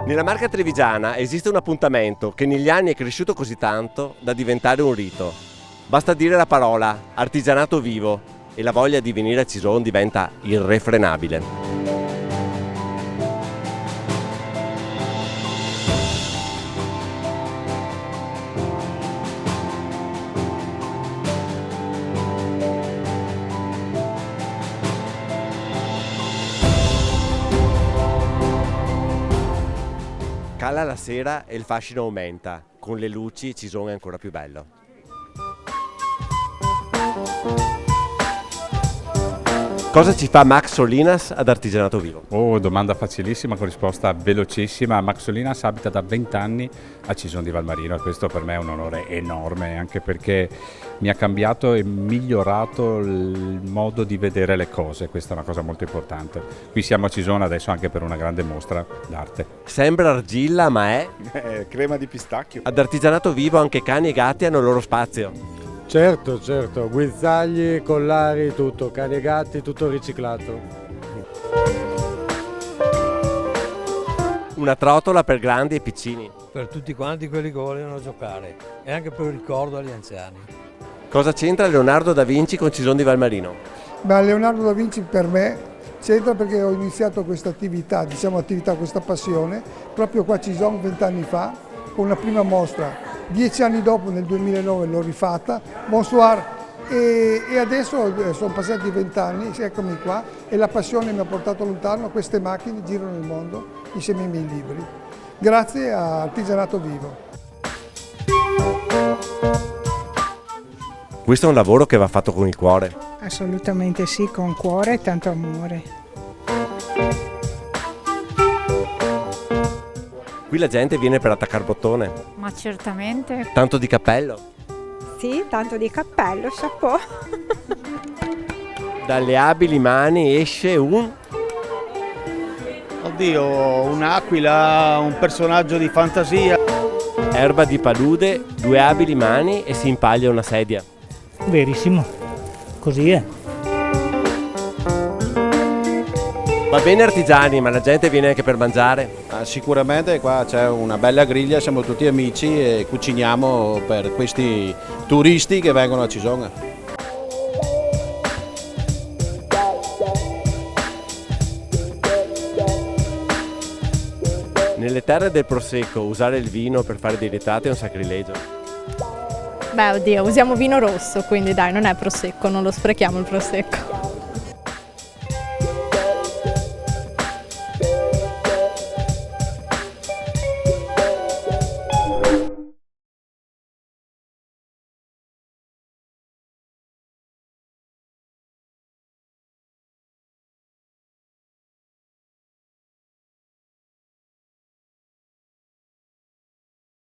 Nella Marca trevigiana esiste un appuntamento che negli anni è cresciuto così tanto da diventare un rito. Basta dire la parola artigianato vivo e la voglia di venire a Cison diventa irrefrenabile. Cala la sera e il fascino aumenta, con le luci Cison è ancora più bello. Cosa ci fa Max Solinas ad Artigianato Vivo? Oh, domanda facilissima con risposta velocissima. Max Solinas abita da 20 anni a Cison di Valmarino e questo per me è un onore enorme, anche perché mi ha cambiato e migliorato il modo di vedere le cose, questa è una cosa molto importante. Qui siamo a Cison adesso anche per una grande mostra d'arte. Sembra argilla ma è... crema di pistacchio. Ad Artigianato Vivo anche cani e gatti hanno il loro spazio. Certo, guinzagli, collari, tutto, cani e gatti, tutto riciclato. Una trottola per grandi e piccini. Per tutti quanti quelli che vogliono giocare e anche per il ricordo agli anziani. Cosa c'entra Leonardo da Vinci con Cison di Valmarino? Ma Leonardo da Vinci per me c'entra perché ho iniziato questa attività, questa passione, proprio qua a Cison 20 anni fa, con una prima mostra. 10 anni dopo, nel 2009, l'ho rifatta, bonsoir, e adesso sono passati 20 anni, eccomi qua, e la passione mi ha portato lontano, queste macchine girano il mondo insieme ai miei libri. Grazie a Artigianato Vivo. Questo è un lavoro che va fatto con il cuore. Assolutamente sì, con cuore e tanto amore. Qui la gente viene per attaccare bottone. Ma certamente. Tanto di cappello. Sì, tanto di cappello, chapeau. Dalle abili mani esce un... Oddio, un'aquila, un personaggio di fantasia. Erba di palude, 2 abili mani e si impaglia una sedia. Verissimo, così è. Va bene artigiani, ma la gente viene anche per mangiare. Sicuramente qua c'è una bella griglia, siamo tutti amici e cuciniamo per questi turisti che vengono a Cison. Nelle terre del Prosecco usare il vino per fare dei retratti è un sacrilegio. Beh, oddio, usiamo vino rosso, quindi dai, non è Prosecco, non lo sprechiamo il Prosecco.